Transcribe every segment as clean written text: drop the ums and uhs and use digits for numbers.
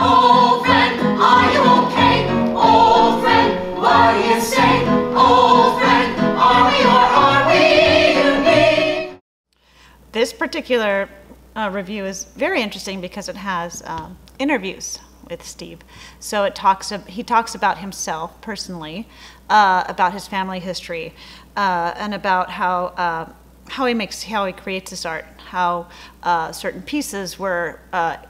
Old friend, are you okay? Old friend, what do you say? Old friend, are we or are we unique? This particular review is very interesting because it has interviews with Steve. So he talks about himself personally, about his family history, and about how he creates his art, how certain pieces were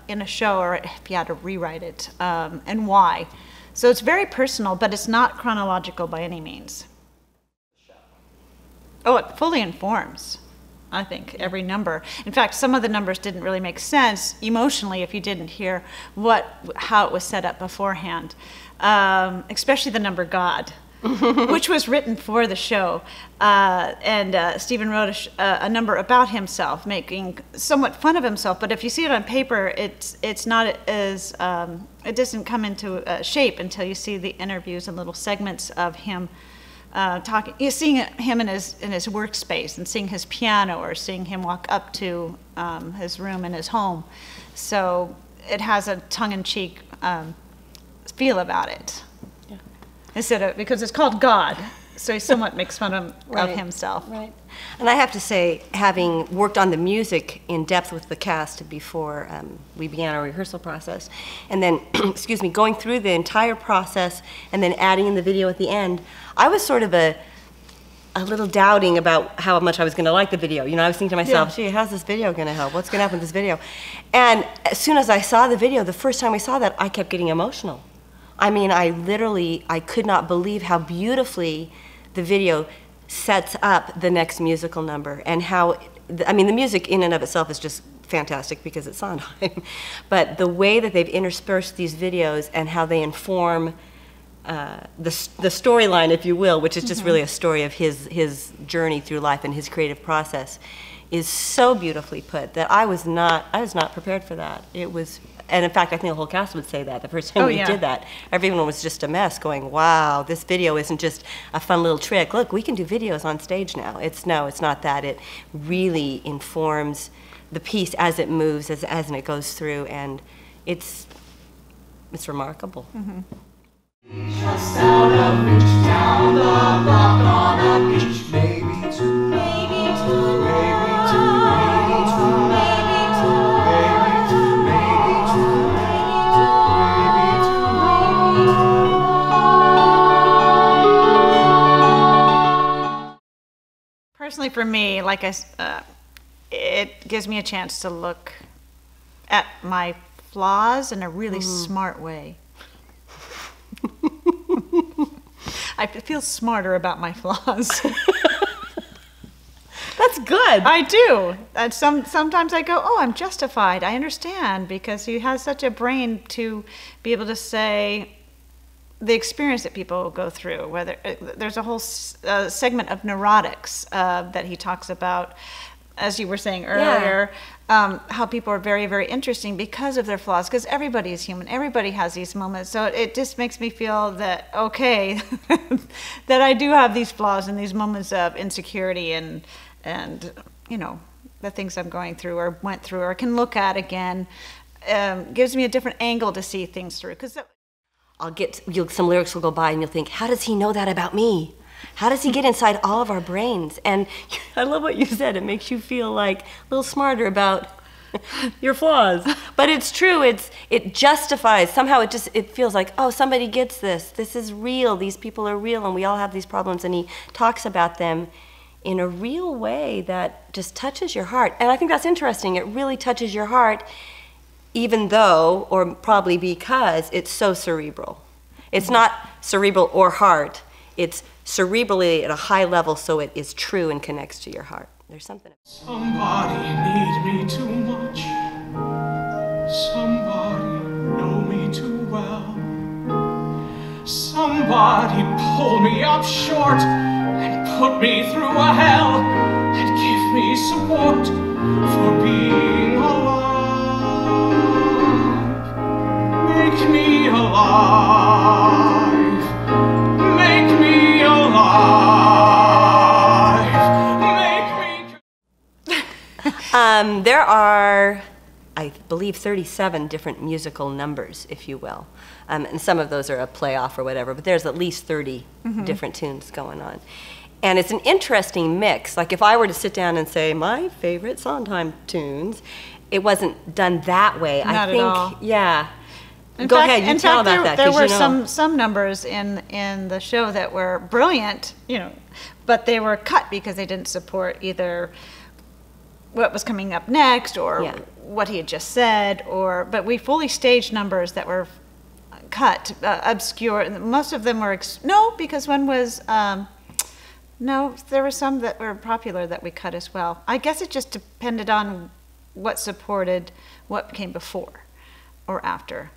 in a show, or if he had to rewrite it, and why. So it's very personal, but it's not chronological by any means. Oh, it fully informs, I think, every number. In fact, some of the numbers didn't really make sense emotionally if you didn't hear how it was set up beforehand, especially the number God. Which was written for the show, and Stephen wrote a number about himself, making somewhat fun of himself. But if you see it on paper, it's not as it doesn't come into shape until you see the interviews and little segments of him talking. You're seeing him in his workspace and seeing his piano, or seeing him walk up to his room in his home. So it has a tongue-in-cheek feel about it. Instead of, because it's called God, so he somewhat makes fun of himself. Right. And I have to say, having worked on the music in depth with the cast before we began our rehearsal process, and then, excuse me, going through the entire process and then adding in the video at the end, I was sort of a little doubting about how much I was going to like the video. You know, I was thinking to myself, gee, how's this video going to help? What's going to happen with this video? And as soon as I saw the video, the first time I saw that, I kept getting emotional. I mean, I could not believe how beautifully the video sets up the next musical number, and how, I mean, the music in and of itself is just fantastic because it's Sondheim, but the way that they've interspersed these videos and how they inform the storyline, if you will, which is just really a story of his journey through life and his creative process, is so beautifully put that I was not prepared for that. It was. And in fact, I think the whole cast would say that the first time we did that. Everyone was just a mess going, wow, this video isn't just a fun little trick. Look, we can do videos on stage now. It's not that. It really informs the piece as it moves, as it goes through, and it's remarkable. Just out of reach, down the block on a beach, maybe two, maybe two, maybe two, maybe two, maybe two, maybe two, maybe two, maybe two. Personally, for me, like it gives me a chance to look at my flaws in a really smart way. I feel smarter about my flaws. That's good. I do. And sometimes I go, oh, I'm justified. I understand, because he has such a brain to be able to say the experience that people go through. Whether there's a whole segment of neurotics that he talks about, as you were saying earlier, how people are very, very interesting because of their flaws, because everybody is human. Everybody has these moments. So it just makes me feel that, okay, that I do have these flaws and these moments of insecurity and you know, the things I'm going through or went through or can look at again, gives me a different angle to see things through. Because some lyrics will go by and you'll think, how does he know that about me? How does he get inside all of our brains? And I love what you said. It makes you feel like a little smarter about your flaws. But it's true. It justifies. Somehow it feels like, oh, somebody gets this. This is real. These people are real, and we all have these problems. And he talks about them in a real way that just touches your heart. And I think that's interesting. It really touches your heart, even though, or probably because, it's so cerebral. It's not cerebral or heart. It's cerebrally at a high level, so it is true and connects to your heart. There's something. Somebody need me too much. Somebody know me too well. Somebody pull me up short and put me through a hell and give me support for being alive. Make me alive. Make me alive. Make me. There are I believe, 37 different musical numbers, if you will. And some of those are a playoff or whatever, but there's at least 30 different tunes going on. And it's an interesting mix. Like if I were to sit down and say, my favorite Sondheim tunes, it wasn't done that way. Not I think, at all. Yeah. In Go fact, ahead, you tell about that. There 'cause were you know. some numbers in the show that were brilliant, you know, but they were cut because they didn't support either what was coming up next or Yeah. what he had just said, but we fully staged numbers that were cut, obscure. And most of them were no, because one was no, there were some that were popular that we cut as well. I guess it just depended on what supported what came before or after.